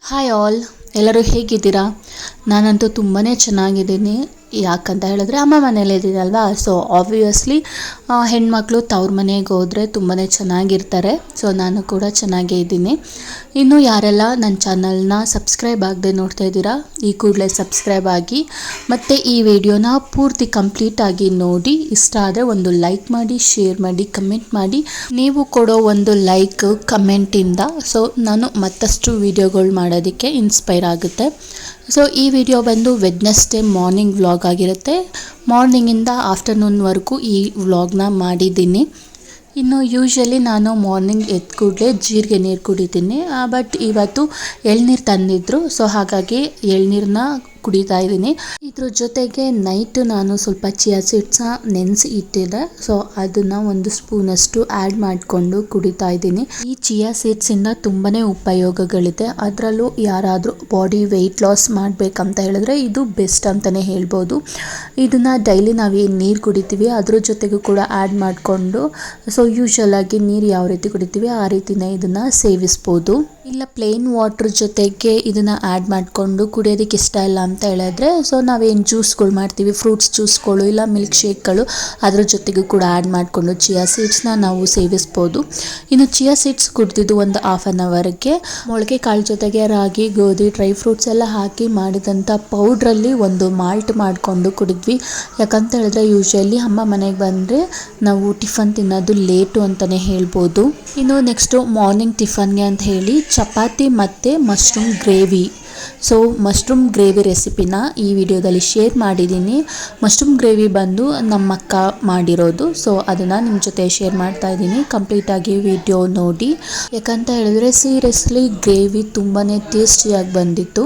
Hi all, ಎಲ್ಲರೂ ಹೇಗಿದ್ದೀರಾ? ನಾನಂತೂ ತುಂಬಾ ಚೆನ್ನಾಗಿದ್ದೀನಿ. ಯಾಕಂತ ಹೇಳಿದ್ರೆ ಅಮ್ಮ ಮನೇಲಿ ಇದ್ದೀನಲ್ವಾ, ಸೊ ಆಬ್ವಿಯಸ್ಲಿ ಹೆಣ್ಮಕ್ಳು ತವ್ರ ಮನೆಗೆ ಹೋದರೆ ತುಂಬಾ ಚೆನ್ನಾಗಿರ್ತಾರೆ. ಸೊ ನಾನು ಕೂಡ ಚೆನ್ನಾಗೇ ಇದ್ದೀನಿ. ಇನ್ನು ಯಾರೆಲ್ಲ ನನ್ನ ಚಾನಲ್ನ ಸಬ್ಸ್ಕ್ರೈಬ್ ಆಗದೆ ನೋಡ್ತಾ ಇದ್ದೀರಾ, ಈ ಕೂಡಲೇ ಸಬ್ಸ್ಕ್ರೈಬ್ ಆಗಿ ಮತ್ತು ಈ ವಿಡಿಯೋನ ಪೂರ್ತಿ ಕಂಪ್ಲೀಟಾಗಿ ನೋಡಿ. ಇಷ್ಟ ಆದರೆ ಒಂದು ಲೈಕ್ ಮಾಡಿ, ಶೇರ್ ಮಾಡಿ, ಕಮೆಂಟ್ ಮಾಡಿ. ನೀವು ಕೊಡೋ ಒಂದು ಲೈಕ್ ಕಮೆಂಟಿಂದ ಸೊ ನಾನು ಮತ್ತಷ್ಟು ವಿಡಿಯೋಗಳು ಮಾಡೋದಕ್ಕೆ ಇನ್ಸ್ಪೈರ್ ಆಗುತ್ತೆ. ಸೊ ಈ ವಿಡಿಯೋ ಬಂದು ವೆಡ್ನೆಸ್ಡೇ ಮಾರ್ನಿಂಗ್ ವ್ಲಾಗ್ ಆಗಿರುತ್ತೆ. ಮಾರ್ನಿಂಗಿಂದ ಆಫ್ಟರ್ನೂನ್ವರೆಗೂ ಈ ವ್ಲಾಗ್ನ ಮಾಡಿದ್ದೀನಿ. ಇನ್ನು ಯೂಶ್ವಲಿ ನಾನು ಮಾರ್ನಿಂಗ್ ಎದ್ದ ಕೂಡಲೇ ಜೀರಿಗೆ ನೀರು ಕುಡಿತೀನಿ. ಬಟ್ ಇವತ್ತು ಎಳ್ನೀರು ತಂದಿದ್ರು, ಸೊ ಹಾಗಾಗಿ ಎಳ್ನೀರನ್ನ ಕುಡಿತಾ ಇದ್ದೀನಿ. ಇದ್ರ ಜೊತೆಗೆ ನೈಟ್ ನಾನು ಸ್ವಲ್ಪ ಚಿಯಾ ಸೀಡ್ಸ್ನ ನೆನೆಸಿ ಇಟ್ಟಿದ್ದೆ, ಸೊ ಅದನ್ನು ಒಂದು ಸ್ಪೂನಷ್ಟು ಆ್ಯಡ್ ಮಾಡಿಕೊಂಡು ಕುಡಿತಾ ಇದ್ದೀನಿ. ಈ ಚಿಯಾ ಸೀಡ್ಸಿಂದ ತುಂಬಾ ಉಪಯೋಗಗಳಿದೆ. ಅದರಲ್ಲೂ ಯಾರಾದರೂ ಬಾಡಿ ವೆಯ್ಟ್ ಲಾಸ್ ಮಾಡಬೇಕಂತ ಹೇಳಿದ್ರೆ ಇದು ಬೆಸ್ಟ್ ಅಂತಲೇ ಹೇಳ್ಬೋದು. ಇದನ್ನು ಡೈಲಿ ನಾವೇನು ನೀರು ಕುಡಿತೀವಿ ಅದ್ರ ಜೊತೆಗೂ ಕೂಡ ಆ್ಯಡ್ ಮಾಡಿಕೊಂಡು, ಸೊ ಯೂಶ್ವಲ್ ಆಗಿ ನೀರು ಯಾವ ರೀತಿ ಕುಡಿತೀವಿ ಆ ರೀತಿನೇ ಇದನ್ನು ಸೇವಿಸ್ಬೋದು. ಇಲ್ಲ ಪ್ಲೇನ್ ವಾಟ್ರ್ ಜೊತೆಗೆ ಇದನ್ನು ಆ್ಯಡ್ ಮಾಡಿಕೊಂಡು ಕುಡಿಯೋದಕ್ಕೆ ಇಷ್ಟ ಇಲ್ಲ ಅಂತ ಹೇಳಿದ್ರೆ, ಸೊ ನಾವೇನು ಜ್ಯೂಸ್ಗಳು ಮಾಡ್ತೀವಿ, ಫ್ರೂಟ್ಸ್ ಜ್ಯೂಸ್ಗಳು ಇಲ್ಲ ಮಿಲ್ಕ್ ಶೇಕ್ಗಳು, ಅದ್ರ ಜೊತೆಗೂ ಕೂಡ ಆ್ಯಡ್ ಮಾಡಿಕೊಂಡು ಚಿಯಾ ಸೀಡ್ಸ್ನ ನಾವು ಸೇವಿಸ್ಬೋದು. ಇನ್ನು ಚಿಯಾ ಸೀಡ್ಸ್ ಕುಡಿದಿದ್ದು ಒಂದು ಹಾಫ್ ಆನ್ ಅವರ್ಗೆ ಮೊಳಕೆ ಕಾಳು ಜೊತೆಗೆ ರಾಗಿ, ಗೋಧಿ, ಡ್ರೈ ಫ್ರೂಟ್ಸ್ ಎಲ್ಲ ಹಾಕಿ ಮಾಡಿದಂಥ ಪೌಡ್ರಲ್ಲಿ ಒಂದು ಮಾಲ್ಟ್ ಮಾಡಿಕೊಂಡು ಕುಡಿದ್ವಿ. ಯಾಕಂತ ಹೇಳಿದ್ರೆ ಯೂಶ್ವಲಿ ಅಮ್ಮ ಮನೆಗೆ ಬಂದರೆ ನಾವು ಟಿಫನ್ ತಿನ್ನೋದು ಲೇಟು ಅಂತಲೇ ಹೇಳ್ಬೋದು. ಇನ್ನು ನೆಕ್ಸ್ಟು ಮಾರ್ನಿಂಗ್ ಟಿಫನ್ಗೆ ಅಂತ ಹೇಳಿ ಚಪಾತಿ ಮತ್ತು mushroom gravy. So mushroom gravy ರೆಸಿಪಿನ ಈ ವಿಡಿಯೋದಲ್ಲಿ ಶೇರ್ ಮಾಡಿದ್ದೀನಿ. ಮಶ್ರೂಮ್ ಗ್ರೇವಿ ಬಂದು ನಮ್ಮ ಅಕ್ಕ ಮಾಡಿರೋದು, ಸೊ ಅದನ್ನು ನಿಮ್ಮ ಜೊತೆ ಶೇರ್ ಮಾಡ್ತಾ ಇದ್ದೀನಿ. ಕಂಪ್ಲೀಟಾಗಿ ವಿಡಿಯೋ ನೋಡಿ. ಯಾಕಂತ ಹೇಳಿದ್ರೆ ಸೀರಿಯಸ್ಲಿ ಗ್ರೇವಿ ತುಂಬಾ ಟೇಸ್ಟಿಯಾಗಿ ಬಂದಿತ್ತು.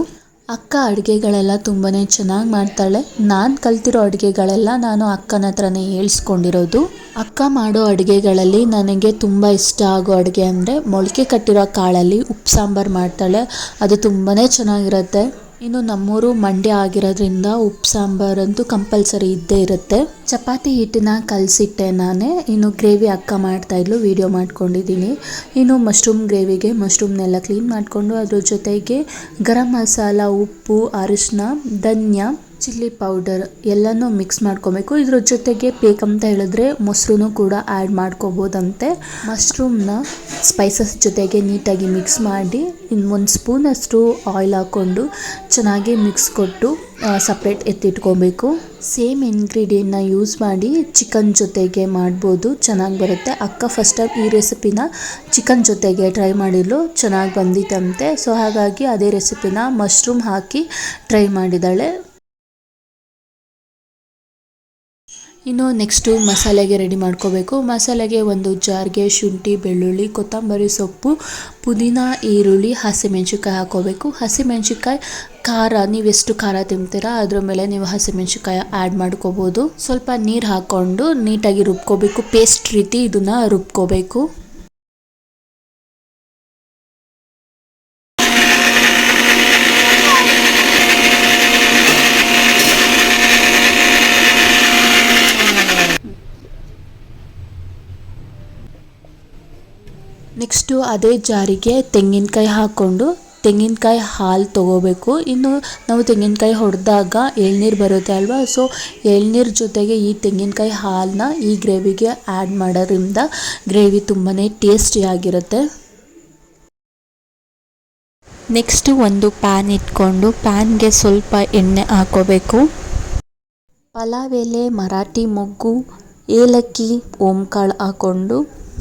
ಅಕ್ಕ ಅಡುಗೆಗಳೆಲ್ಲ ತುಂಬಾ ಚೆನ್ನಾಗಿ ಮಾಡ್ತಾಳೆ. ನಾನು ಕಲ್ತಿರೋ ಅಡುಗೆಗಳೆಲ್ಲ ನಾನು ಅಕ್ಕನ ಹತ್ರನೇ ಹೇಳ್ಸ್ಕೊಂಡಿರೋದು. ಅಕ್ಕ ಮಾಡೋ ಅಡುಗೆಗಳಲ್ಲಿ ನನಗೆ ತುಂಬ ಇಷ್ಟ ಆಗೋ ಅಡುಗೆ ಅಂದರೆ ಮೊಳಕೆ ಕಟ್ಟಿರೋ ಕಾಳಲ್ಲಿ ಉಪ್ಪು ಸಾಂಬಾರು ಮಾಡ್ತಾಳೆ, ಅದು ತುಂಬಾ ಚೆನ್ನಾಗಿರುತ್ತೆ. ಇನ್ನು ನಮ್ಮೂರು ಮಂಡ್ಯ ಆಗಿರೋದ್ರಿಂದ ಉಪ್ಪು ಸಾಂಬಾರಂತೂ ಕಂಪಲ್ಸರಿ ಇದ್ದೇ ಇರುತ್ತೆ. ಚಪಾತಿ ಹಿಟ್ಟನ್ನ ಕಲಸಿಟ್ಟೆ ನಾನೇ. ಇನ್ನು ಗ್ರೇವಿ ಅಕ್ಕ ಮಾಡ್ತಾಯಿದ್ಲು, ವಿಡಿಯೋ ಮಾಡ್ಕೊಂಡಿದ್ದೀನಿ. ಇನ್ನು ಮಶ್ರೂಮ್ ಗ್ರೇವಿಗೆ ಮಶ್ರೂಮ್ನೆಲ್ಲ ಕ್ಲೀನ್ ಮಾಡಿಕೊಂಡು ಅದ್ರ ಜೊತೆಗೆ ಗರಂ ಮಸಾಲ, ಉಪ್ಪು, ಅರಿಶಿನ, ಧನ್ಯ, ಚಿಲ್ಲಿ ಪೌಡರ್ ಎಲ್ಲನೂ ಮಿಕ್ಸ್ ಮಾಡ್ಕೋಬೇಕು. ಇದ್ರ ಜೊತೆಗೆ ಬೇಕಂತ ಹೇಳಿದ್ರೆ ಮೊಸರು ಕೂಡ ಆ್ಯಡ್ ಮಾಡ್ಕೋಬೋದಂತೆ. ಮಶ್ರೂಮ್ನ ಸ್ಪೈಸಸ್ ಜೊತೆಗೆ ನೀಟಾಗಿ ಮಿಕ್ಸ್ ಮಾಡಿ ಒಂದು ಸ್ಪೂನಷ್ಟು ಆಯಿಲ್ ಹಾಕ್ಕೊಂಡು ಚೆನ್ನಾಗಿ ಮಿಕ್ಸ್ ಕೊಟ್ಟು ಸಪ್ರೇಟ್ ಎತ್ತಿಟ್ಕೊಬೇಕು. ಸೇಮ್ ಇಂಗ್ರೀಡಿಯೆಂಟ್ನ ಯೂಸ್ ಮಾಡಿ ಚಿಕನ್ ಜೊತೆಗೆ ಮಾಡ್ಬೋದು, ಚೆನ್ನಾಗಿ ಬರುತ್ತೆ. ಅಕ್ಕ ಫಸ್ಟ್ ಟೈಮ್ ಈ ರೆಸಿಪಿನ ಚಿಕನ್ ಜೊತೆಗೆ ಟ್ರೈ ಮಾಡಿದ್ಲು, ಚೆನ್ನಾಗಿ ಬಂದಿತ್ತಂತೆ. ಸೊ ಹಾಗಾಗಿ ಅದೇ ರೆಸಿಪಿನ ಮಶ್ರೂಮ್ ಹಾಕಿ ಟ್ರೈ ಮಾಡಿದ್ದಾಳೆ. ಇನ್ನು ನೆಕ್ಸ್ಟು ಮಸಾಲೆಗೆ ರೆಡಿ ಮಾಡ್ಕೋಬೇಕು. ಮಸಾಲೆಗೆ ಒಂದು ಜಾರ್ಗೆ ಶುಂಠಿ, ಬೆಳ್ಳುಳ್ಳಿ, ಕೊತ್ತಂಬರಿ ಸೊಪ್ಪು, ಪುದೀನ, ಈರುಳ್ಳಿ, ಹಸಿಮೆಣ್ಸಿಕಾಯಿ ಹಾಕೋಬೇಕು. ಹಸಿಮೆಣ್ಸಿಕಾಯಿ ಖಾರ ನೀವೆಷ್ಟು ಖಾರ ತಿಂತೀರಾ ಅದ್ರ ಮೇಲೆ ನೀವು ಹಸಿಮೆಣ್ಸಿಕಾಯಿ ಆ್ಯಡ್ ಮಾಡ್ಕೋಬೋದು. ಸ್ವಲ್ಪ ನೀರು ಹಾಕ್ಕೊಂಡು ನೀಟಾಗಿ ರುಬ್ಕೋಬೇಕು, ಪೇಸ್ಟ್ ರೀತಿ ಇದನ್ನು ರುಬ್ಕೋಬೇಕು. ನೆಕ್ಸ್ಟು ಅದೇ ಜಾರಿಗೆ ತೆಂಗಿನಕಾಯಿ ಹಾಕ್ಕೊಂಡು ತೆಂಗಿನಕಾಯಿ ಹಾಲು ತೊಗೋಬೇಕು. ಇನ್ನು ನಾವು ತೆಂಗಿನಕಾಯಿ ಹೊಡೆದಾಗ ಎಳ್ನೀರು ಬರುತ್ತೆ ಅಲ್ವಾ, ಸೊ ಎಳ್ನೀರು ಜೊತೆಗೆ ಈ ತೆಂಗಿನಕಾಯಿ ಹಾಲನ್ನ ಈ ಗ್ರೇವಿಗೆ ಆ್ಯಡ್ ಮಾಡೋದ್ರಿಂದ ಗ್ರೇವಿ ತುಂಬಾ ಟೇಸ್ಟಿಯಾಗಿರುತ್ತೆ. ನೆಕ್ಸ್ಟು ಒಂದು ಪ್ಯಾನ್ ಇಟ್ಕೊಂಡು ಪ್ಯಾನ್ಗೆ ಸ್ವಲ್ಪ ಎಣ್ಣೆ ಹಾಕೋಬೇಕು. ಪಲಾವ್ ಎಲೆ, ಮರಾಠಿ ಮೊಗ್ಗು, ಏಲಕ್ಕಿ, ಓಂಕಾಳು ಹಾಕ್ಕೊಂಡು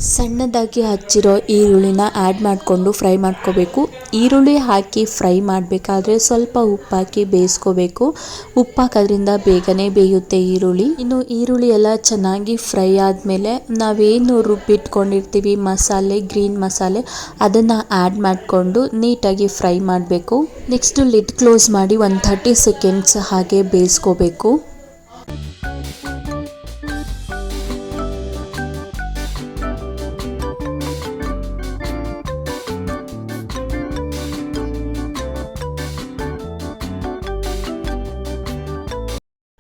ಸಣ್ಣದಾಗಿ ಹಚ್ಚಿರೋ ಈರುಳ್ಳಿನ ಆ್ಯಡ್ ಮಾಡಿಕೊಂಡು ಫ್ರೈ ಮಾಡ್ಕೋಬೇಕು. ಈರುಳ್ಳಿ ಹಾಕಿ ಫ್ರೈ ಮಾಡಬೇಕಾದ್ರೆ ಸ್ವಲ್ಪ ಉಪ್ಪು ಹಾಕಿ ಬೇಯಿಸ್ಕೋಬೇಕು. ಉಪ್ಪು ಹಾಕೋದ್ರಿಂದ ಬೇಗನೆ ಬೇಯುತ್ತೆ ಈರುಳ್ಳಿ. ಇನ್ನು ಈರುಳ್ಳಿ ಎಲ್ಲ ಚೆನ್ನಾಗಿ ಫ್ರೈ ಆದಮೇಲೆ ನಾವೇನು ರುಬ್ಬಿಟ್ಕೊಂಡಿರ್ತೀವಿ ಮಸಾಲೆ, ಗ್ರೀನ್ ಮಸಾಲೆ, ಅದನ್ನು ಆ್ಯಡ್ ಮಾಡಿಕೊಂಡು ನೀಟಾಗಿ ಫ್ರೈ ಮಾಡಬೇಕು. ನೆಕ್ಸ್ಟು ಲಿಡ್ ಕ್ಲೋಸ್ ಮಾಡಿ ಒಂದು 30 ಸೆಕೆಂಡ್ಸ್ ಹಾಗೆ ಬೇಯಿಸ್ಕೋಬೇಕು.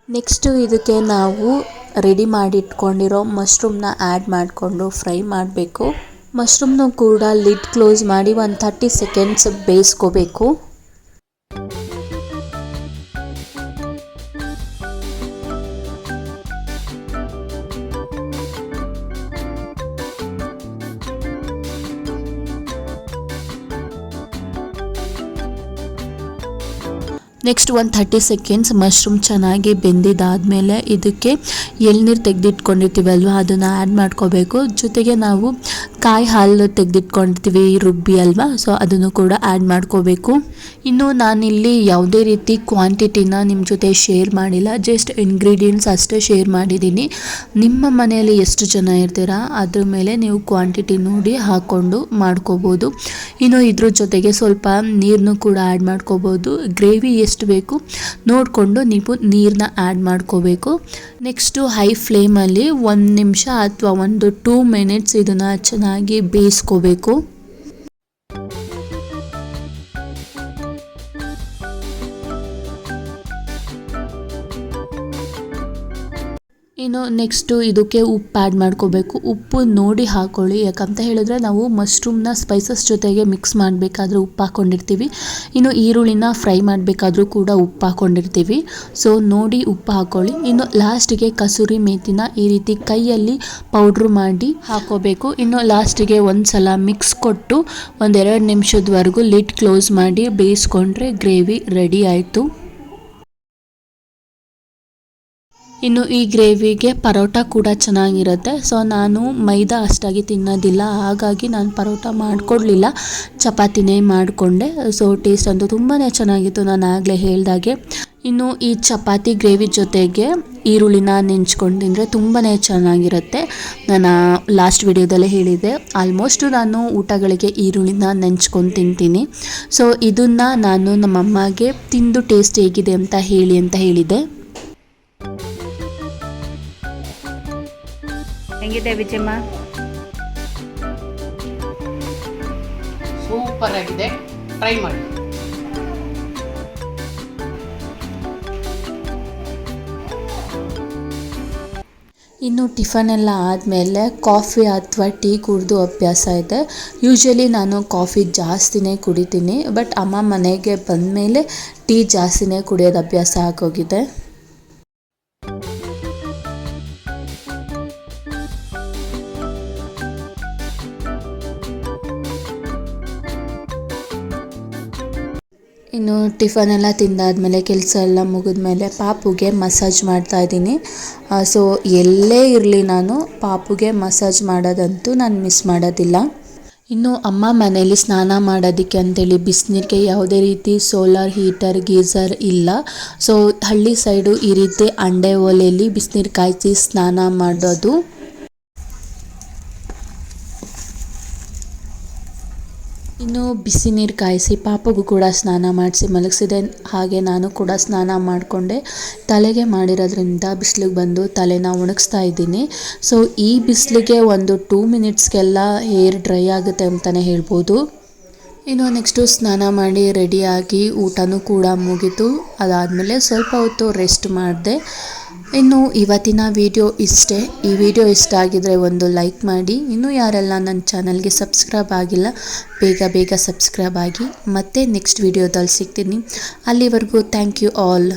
ನೆಕ್ಸ್ಟು ಇದಕ್ಕೆ ನಾವು ರೆಡಿ ಮಾಡಿ ಇಟ್ಕೊಂಡಿರೋ ಮಶ್ರೂಮ್ನ ಆ್ಯಡ್ ಮಾಡಿಕೊಂಡು ಫ್ರೈ ಮಾಡಬೇಕು. ಮಶ್ರೂಮ್ನು ಕೂಡ ಲಿಡ್ ಕ್ಲೋಸ್ ಮಾಡಿ ಒಂದು 30 ಸೆಕೆಂಡ್ಸ್ ಬೇಯಿಸ್ಕೋಬೇಕು. ನೆಕ್ಸ್ಟ್ ಒಂದು 30 ಸೆಕೆಂಡ್ಸ್ ಮಶ್ರೂಮ್ ಚೆನ್ನಾಗಿ ಬೆಂದಿದ್ದಾದಮೇಲೆ ಇದಕ್ಕೆ ಎಳ್ನೀರು ತೆಗೆದಿಟ್ಕೊಂಡಿರ್ತೀವಲ್ವ ಅದನ್ನು ಆ್ಯಡ್ ಮಾಡ್ಕೋಬೇಕು. ಜೊತೆಗೆ ನಾವು ಕಾಯಿ ಹಾಲು ತೆಗೆದಿಟ್ಕೊಂಡಿರ್ತೀವಿ ರುಬ್ಬಿ ಅಲ್ವಾ, ಸೊ ಅದನ್ನು ಕೂಡ ಆ್ಯಡ್ ಮಾಡ್ಕೋಬೇಕು. ಇನ್ನು ನಾನಿಲ್ಲಿ ಯಾವುದೇ ರೀತಿ ಕ್ವಾಂಟಿಟಿನ ನಿಮ್ಮ ಜೊತೆ ಶೇರ್ ಮಾಡಿಲ್ಲ, ಜಸ್ಟ್ ಇಂಗ್ರೀಡಿಯೆಂಟ್ಸ್ ಅಷ್ಟೇ ಶೇರ್ ಮಾಡಿದ್ದೀನಿ. ನಿಮ್ಮ ಮನೆಯಲ್ಲಿ ಎಷ್ಟು ಜನ ಇರ್ತೀರಾ ಅದ್ರ ಮೇಲೆ ನೀವು ಕ್ವಾಂಟಿಟಿ ನೋಡಿ ಹಾಕ್ಕೊಂಡು ಮಾಡ್ಕೋಬೋದು. ಇನ್ನು ಇದ್ರ ಜೊತೆಗೆ ಸ್ವಲ್ಪ ನೀರನ್ನು ಕೂಡ ಆ್ಯಡ್ ಮಾಡ್ಕೋಬೋದು. ಗ್ರೇವಿ ಎಷ್ಟು ಬೇಕು ನೋಡಿಕೊಂಡು ನೀವು ನೀರನ್ನ ಆ್ಯಡ್ ಮಾಡ್ಕೋಬೇಕು. ನೆಕ್ಸ್ಟು ಹೈ ಫ್ಲೇಮಲ್ಲಿ 1 ನಿಮಿಷ ಅಥವಾ 2 ಮಿನಿಟ್ಸ್ ಇದನ್ನು ಚೆನ್ನಾಗಿ ಬೇಯಿಸ್ಕೋಬೇಕು. ಇನ್ನು ನೆಕ್ಸ್ಟು ಇದಕ್ಕೆ ಉಪ್ಪು ಆ್ಯಡ್ ಮಾಡ್ಕೋಬೇಕು. ಉಪ್ಪು ನೋಡಿ ಹಾಕ್ಕೊಳ್ಳಿ, ಯಾಕಂತ ಹೇಳಿದ್ರೆ ನಾವು ಮಶ್ರೂಮ್ನ ಸ್ಪೈಸಸ್ ಜೊತೆಗೆ ಮಿಕ್ಸ್ ಮಾಡಬೇಕಾದ್ರೂ ಉಪ್ಪು ಹಾಕ್ಕೊಂಡಿರ್ತೀವಿ. ಇನ್ನು ಈರುಳ್ಳಿನ ಫ್ರೈ ಮಾಡಬೇಕಾದ್ರೂ ಕೂಡ ಉಪ್ಪು ಹಾಕ್ಕೊಂಡಿರ್ತೀವಿ, ಸೊ ನೋಡಿ ಉಪ್ಪು ಹಾಕ್ಕೊಳ್ಳಿ. ಇನ್ನು ಲಾಸ್ಟಿಗೆ ಕಸೂರಿ ಮೇಥಿನ ಈ ರೀತಿ ಕೈಯಲ್ಲಿ ಪೌಡ್ರ್ ಮಾಡಿ ಹಾಕೋಬೇಕು. ಇನ್ನು ಲಾಸ್ಟಿಗೆ ಒಂದು ಸಲ ಮಿಕ್ಸ್ ಕೊಟ್ಟು 1-2 ನಿಮಿಷದವರೆಗೂ ಲಿಡ್ ಕ್ಲೋಸ್ ಮಾಡಿ ಬೇಯಿಸ್ಕೊಂಡ್ರೆ ಗ್ರೇವಿ ರೆಡಿ ಆಯಿತು. ಇನ್ನು ಈ ಗ್ರೇವಿಗೆ ಪರೋಟ ಕೂಡ ಚೆನ್ನಾಗಿರುತ್ತೆ. ಸೊ ನಾನು ಮೈದಾ ಅಷ್ಟಾಗಿ ತಿನ್ನೋದಿಲ್ಲ, ಹಾಗಾಗಿ ನಾನು ಪರೋಟ ಮಾಡಿಕೊಡ್ಲಿಲ್ಲ, ಚಪಾತಿನೇ ಮಾಡಿಕೊಂಡೆ. ಸೊ ಟೇಸ್ಟ್ ಅಂತೂ ತುಂಬಾ ಚೆನ್ನಾಗಿತ್ತು, ನಾನು ಆಗಲೇ ಹೇಳ್ದಾಗೆ. ಇನ್ನು ಈ ಚಪಾತಿ ಗ್ರೇವಿ ಜೊತೆಗೆ ಈರುಳ್ಳಿನ ನೆಂಚ್ಕೊಂಡು ತಿಂದರೆ ತುಂಬಾ ಚೆನ್ನಾಗಿರುತ್ತೆ. ನಾನು ಲಾಸ್ಟ್ ವಿಡಿಯೋದಲ್ಲೇ ಹೇಳಿದ್ದೆ, ಆಲ್ಮೋಸ್ಟ್ ನಾನು ಊಟಗಳಿಗೆ ಈರುಳ್ಳಿನ ನೆಂಚ್ಕೊಂಡು ತಿಂತೀನಿ. ಸೊ ಇದನ್ನು ನಾನು ನಮ್ಮಮ್ಮಗೆ ತಿಂದು ಟೇಸ್ಟ್ ಹೇಗಿದೆ ಅಂತ ಹೇಳಿದ್ದೆ. ಹೆಂಗಿದೆ ವಿಜಯಮ್ಮ? ಸೂಪರ್ ಆಗಿದೆ, ಟ್ರೈ ಮಾಡಿ. ಇನ್ನು ಟಿಫನ್ ಎಲ್ಲ ಆದಮೇಲೆ ಕಾಫಿ ಅಥವಾ ಟೀ ಕುಡಿದು ಅಭ್ಯಾಸ ಇದೆ. ಯೂಶ್ವಲಿ ನಾನು ಕಾಫಿ ಜಾಸ್ತಿನೇ ಕುಡಿತೀನಿ, ಬಟ್ ಅಮ್ಮ ಮನೆಗೆ ಬಂದಮೇಲೆ ಟೀ ಜಾಸ್ತಿನೇ ಕುಡಿಯೋದು ಅಭ್ಯಾಸ ಆಗೋಗಿದೆ. ಇನ್ನು ಟಿಫನ್ ಎಲ್ಲ ತಿಂದಾದ್ಮೇಲೆ ಕೆಲಸ ಎಲ್ಲ ಮುಗಿದ್ಮೇಲೆ ಪಾಪುಗೆ ಮಸಾಜ್ ಮಾಡ್ತಾ ಇದ್ದೀನಿ. ಸೊ ಎಲ್ಲೇ ಇರಲಿ ನಾನು ಪಾಪುಗೆ ಮಸಾಜ್ ಮಾಡೋದಂತೂ ನಾನು ಮಿಸ್ ಮಾಡೋದಿಲ್ಲ. ಇನ್ನು ಅಮ್ಮ ಮನೆಯಲ್ಲಿ ಸ್ನಾನ ಮಾಡೋದಕ್ಕೆ ಅಂತೇಳಿ ಬಿಸಿನೀರಿಗೆ ಯಾವುದೇ ರೀತಿ ಸೋಲಾರ್ ಹೀಟರ್ ಗೀಝರ್ ಇಲ್ಲ. ಸೊ ಹಳ್ಳಿ ಸೈಡು ಈ ರೀತಿ ಅಂಡೆ ಒಲೆಯಲ್ಲಿ ಬಿಸಿನೀರು ಕಾಯಿಸಿ ಸ್ನಾನ ಮಾಡೋದು. ಇನ್ನು ಬಿಸಿ ನೀರು ಕಾಯಿಸಿ ಪಾಪಗೂ ಕೂಡ ಸ್ನಾನ ಮಾಡಿಸಿ ಮಲಗಿಸಿದೆ. ಹಾಗೆ ನಾನು ಕೂಡ ಸ್ನಾನ ಮಾಡಿಕೊಂಡೆ. ತಲೆಗೆ ಮಾಡಿರೋದ್ರಿಂದ ಬಿಸಿಲಿಗೆ ಬಂದು ತಲೆನ ಒಣಗಿಸ್ತಾ ಇದ್ದೀನಿ. ಸೊ ಈ ಬಿಸಿಲಿಗೆ 2 ಮಿನಿಟ್ಸ್ಗೆಲ್ಲ ಹೇರ್ ಡ್ರೈ ಆಗುತ್ತೆ ಅಂತಲೇ ಹೇಳ್ಬೋದು. ಇನ್ನು ನೆಕ್ಸ್ಟು ಸ್ನಾನ ಮಾಡಿ ರೆಡಿಯಾಗಿ ಊಟನೂ ಕೂಡ ಮುಗೀತು. ಅದಾದಮೇಲೆ ಸ್ವಲ್ಪ ಹೊತ್ತು ರೆಸ್ಟ್ ಮಾಡಿದೆ. ಇನ್ನು ಇವತ್ತಿನ ವಿಡಿಯೋ ಇಷ್ಟೇ. ಈ ವಿಡಿಯೋ ಇಷ್ಟ ಆಗಿದರೆ ಒಂದು ಲೈಕ್ ಮಾಡಿ. ಇನ್ನೂ ಯಾರೆಲ್ಲ ನನ್ನ ಚಾನಲ್ಗೆ ಸಬ್ಸ್ಕ್ರೈಬ್ ಆಗಿಲ್ಲ ಬೇಗ ಸಬ್ಸ್ಕ್ರೈಬ್ ಆಗಿ. ಮತ್ತೆ ನೆಕ್ಸ್ಟ್ ವಿಡಿಯೋದಲ್ಲಿ ಸಿಗ್ತೀನಿ. ಅಲ್ಲಿವರೆಗೂ ಥ್ಯಾಂಕ್ ಯು ಆಲ್.